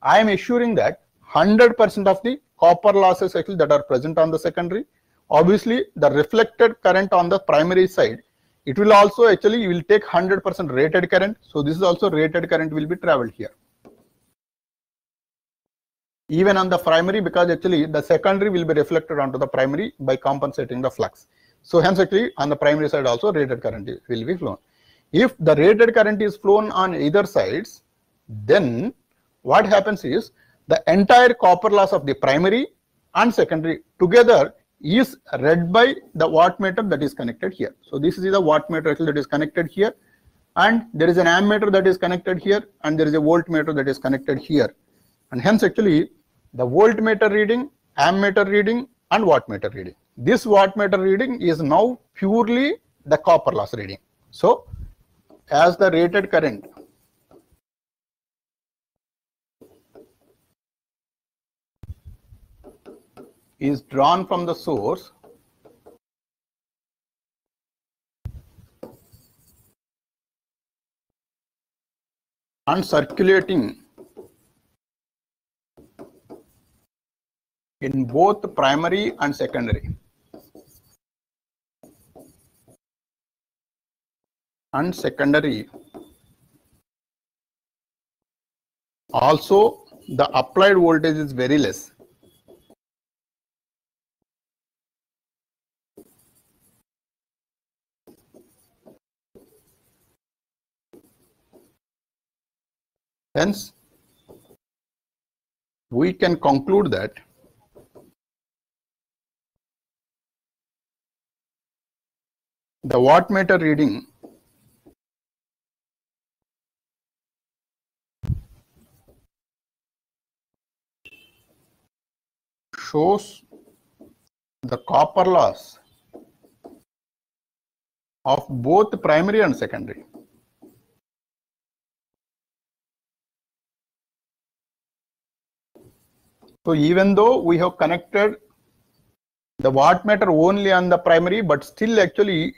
I am assuring that 100% of the copper losses actually that are present on the secondary, obviously the reflected current on the primary side, it will also actually you will take 100% rated current. So this is also rated current will be traveled here, even on the primary, because actually the secondary will be reflected onto the primary by compensating the flux. So hence actually on the primary side also rated current will be flown. If the rated current is flown on either sides, then what happens is the entire copper loss of the primary and secondary together is read by the wattmeter that is connected here. So this is the wattmeter that is connected here, and there is an ammeter that is connected here, and there is a voltmeter that is connected here. And hence actually the voltmeter reading, ammeter reading and wattmeter reading. This wattmeter reading is now purely the copper loss reading. So as the rated current is drawn from the source, and circulating in both primary and secondary. Also, the applied voltage is very less. Hence, we can conclude that the wattmeter reading shows the copper loss of both primary and secondary. So even though we have connected the wattmeter only on the primary, but still actually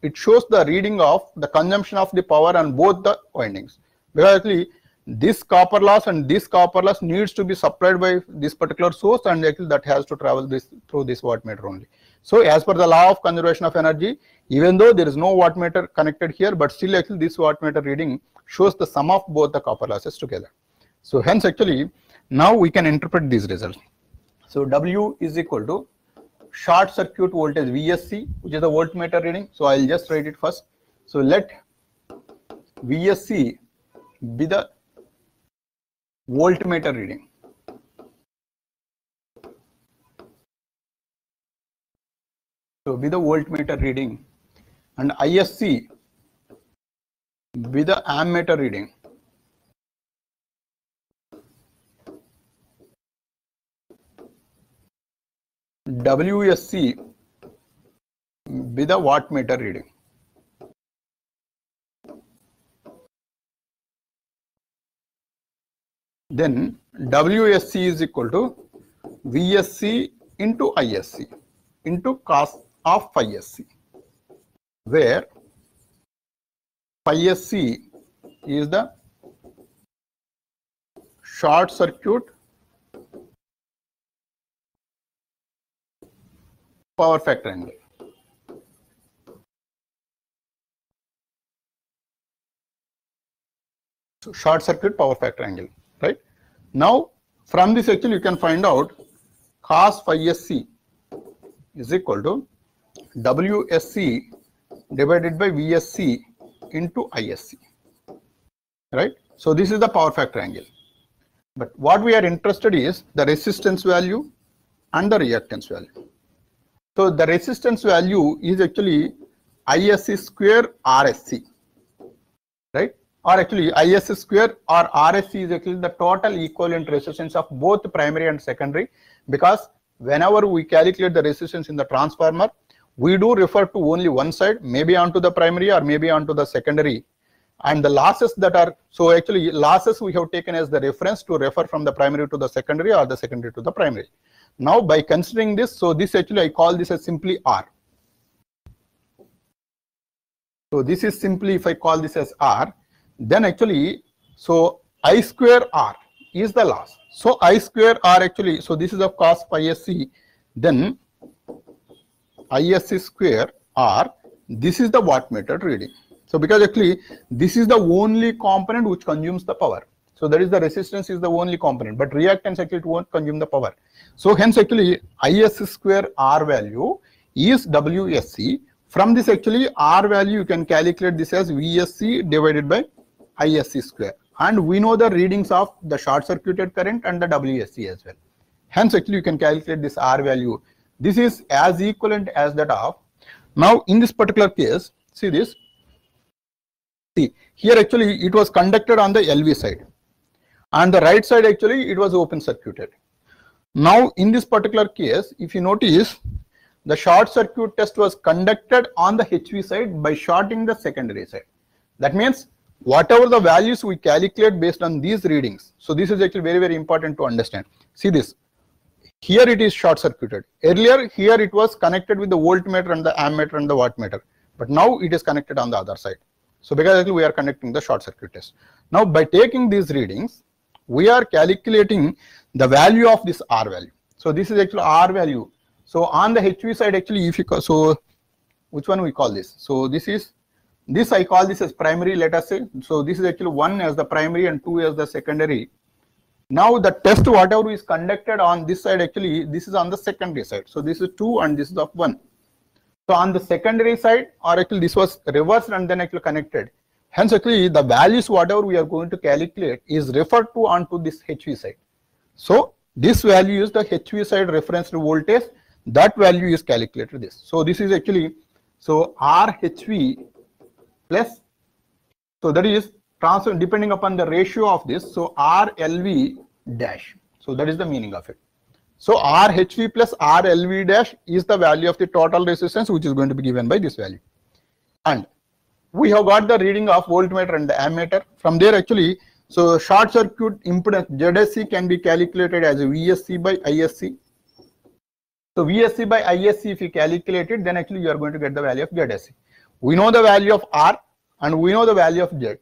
it shows the reading of the consumption of the power on both the windings. Because actually this copper loss and this copper loss needs to be supplied by this particular source, and actually that has to travel through this wattmeter only. So as per the law of conservation of energy, even though there is no wattmeter connected here, but still actually this wattmeter reading shows the sum of both the copper losses together. So hence actually now we can interpret these results. So W is equal to short circuit voltage VSC, which is the voltmeter reading. So I'll just write it first. So let VSC be the voltmeter reading. So be the voltmeter reading, and ISC be the ammeter reading. WSC be the wattmeter reading. Then WSC is equal to VSC into ISC into cos of phi SC, where phi SC is the short circuit power factor angle. So short circuit power factor angle, right? Now from this actually you can find out cos phi SC is equal to WSC divided by VSC into ISC, right? So this is the power factor angle. But what we are interested is the resistance value and the reactance value. So the resistance value is actually ISC square RSC, right? Or actually ISC square or RSC is actually the total equivalent resistance of both primary and secondary, because whenever we calculate the resistance in the transformer, we do refer to only one side, maybe onto the primary or maybe onto the secondary. And the losses that are, so actually losses we have taken as the reference to refer from the primary to the secondary or the secondary to the primary. Now by considering this, so this actually I call this as simply R. So this is simply, if I call this as R, then actually, so I square R is the loss. So I square R actually, so this is of cos phi SC, then ISC square R, this is the wattmeter reading. So because actually this is the only component which consumes the power. So that is the resistance is the only component, but reactance actually it won't consume the power. So hence actually ISC square R value is WSC. From this actually R value you can calculate this as VSC divided by ISC square. And we know the readings of the short circuited current and the WSC as well. Hence actually you can calculate this R value. This is as equivalent as that of, now in this particular case, see this, see here actually it was conducted on the LV side, and the right side actually it was open circuited. Now in this particular case, if you notice, the short circuit test was conducted on the HV side by shorting the secondary side. That means whatever the values we calculate based on these readings, so this is actually very, very important to understand. See this, here it is short circuited. Earlier here it was connected with the voltmeter and the ammeter and the wattmeter, but now it is connected on the other side. So because actually we are connecting the short circuit test. Now by taking these readings, we are calculating the value of this R value. So this is actually R value. So on the HV side, actually, if you so which one we call this? So this I call this as primary, let us say. So this is actually 1 as the primary and 2 as the secondary. Now the test whatever is conducted on this side, actually this is on the secondary side. So this is 2 and this is of 1. So on the secondary side, or actually this was reversed and then actually connected. Hence actually the values whatever we are going to calculate is referred to onto this HV side. So this value is the HV side reference to voltage. That value is calculated this. So this is actually, so RHV plus, so that is transfer depending upon the ratio of this. So RLV dash. So that is the meaning of it. So RHV plus RLV dash is the value of the total resistance, which is going to be given by this value. And we have got the reading of voltmeter and the ammeter. From there actually, so short circuit impedance ZSC can be calculated as a VSC by ISC. So VSC by ISC, if you calculate it, then actually you are going to get the value of ZSC. We know the value of R and we know the value of Z.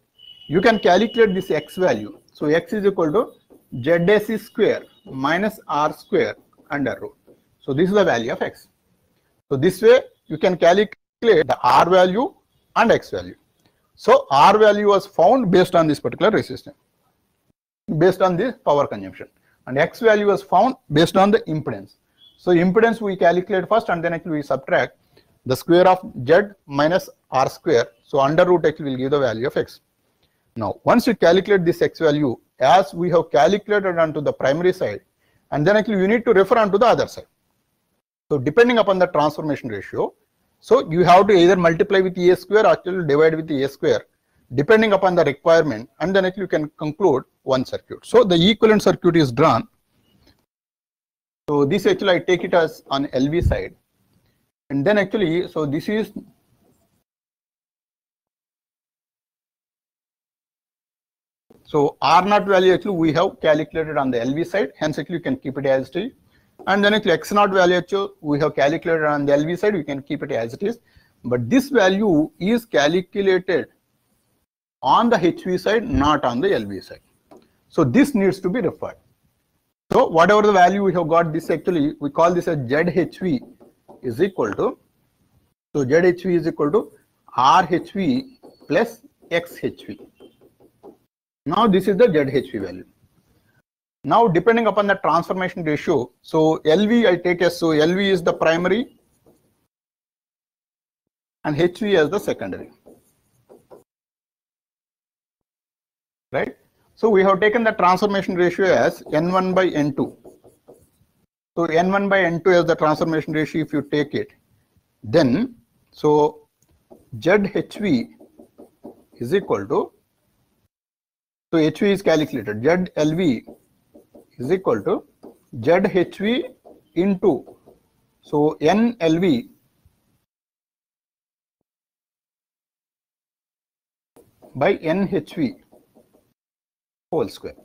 You can calculate this X value. So X is equal to ZSC square minus R square under root. So this is the value of X. So this way you can calculate the R value and X value. So R value was found based on this particular resistance, based on this power consumption, and X value was found based on the impedance. So impedance we calculate first and then actually we subtract the square of Z minus R square. So under root actually will give the value of X. Now once you calculate this X value as we have calculated onto the primary side, and then actually you need to refer onto the other side. So depending upon the transformation ratio, so you have to either multiply with A square or actually divide with A square depending upon the requirement, and then actually you can conclude one circuit. So the equivalent circuit is drawn. So this actually I take it as on LV side, and then actually, so this is, so R naught value actually we have calculated on the LV side, hence actually you can keep it as it is. And then actually X naught value actually we have calculated on the LV side, we can keep it as it is. But this value is calculated on the HV side, not on the LV side. So this needs to be referred. So whatever the value we have got, this actually we call this as ZHV is equal to, so ZHV is equal to RHV plus XHV. Now this is the ZHV value. Now depending upon the transformation ratio, so LV I take as, so LV is the primary and HV as the secondary, right? So we have taken the transformation ratio as N1 by N2. So N1 by N2 as the transformation ratio, if you take it, then so ZHV is equal to, so HV is calculated, ZLV is equal to ZHV into, so NLV by NHV whole square.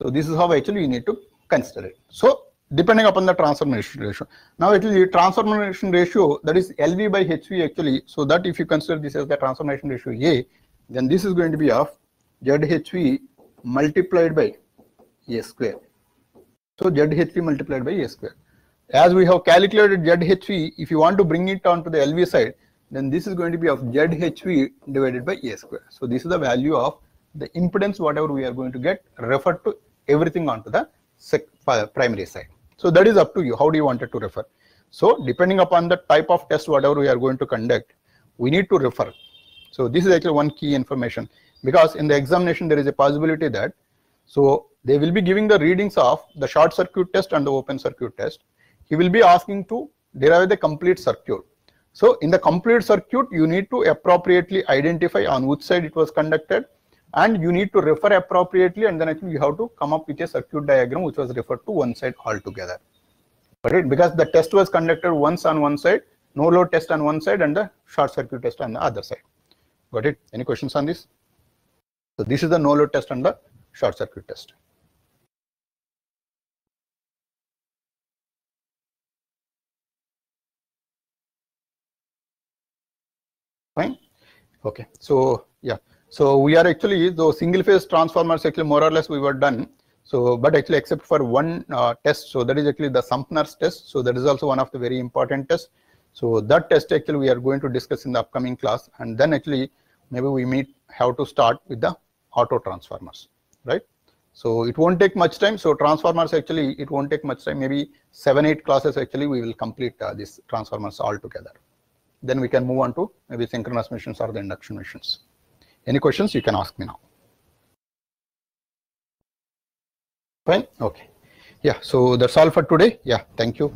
So this is how actually you need to consider it. So depending upon the transformation ratio. Now it will be transformation ratio, that is LV by HV actually. So that if you consider this as the transformation ratio A, then this is going to be of ZHV multiplied by A square. So ZHV multiplied by A square. As we have calculated ZHV, if you want to bring it on to the LV side, then this is going to be of ZHV divided by A square. So this is the value of the impedance whatever we are going to get referred to everything onto the primary side. So that is up to you. How do you want it to refer? So depending upon the type of test whatever we are going to conduct, we need to refer. So this is actually one key information, because in the examination there is a possibility that, so they will be giving the readings of the short circuit test and the open circuit test. He will be asking to derive the complete circuit. So in the complete circuit, you need to appropriately identify on which side it was conducted, and you need to refer appropriately, and then actually you have to come up with a circuit diagram which was referred to one side altogether. But because the test was conducted once on one side, no load test on one side and the short circuit test on the other side. Got it? Any questions on this? So this is the no load test and the short circuit test. Fine. Okay. So yeah. So we are actually, the single phase transformers actually more or less we were done. So, but actually except for one test, so that is actually the Sumpner's test. So that is also one of the very important tests. So that test actually we are going to discuss in the upcoming class, and then actually maybe we have to start with the auto transformers, right? So it won't take much time. So transformers actually it won't take much time. Maybe 7-8 classes actually we will complete this transformers all together. Then we can move on to maybe synchronous machines or the induction machines. Any questions you can ask me now. Fine. Okay. Yeah. So that's all for today. Yeah. Thank you.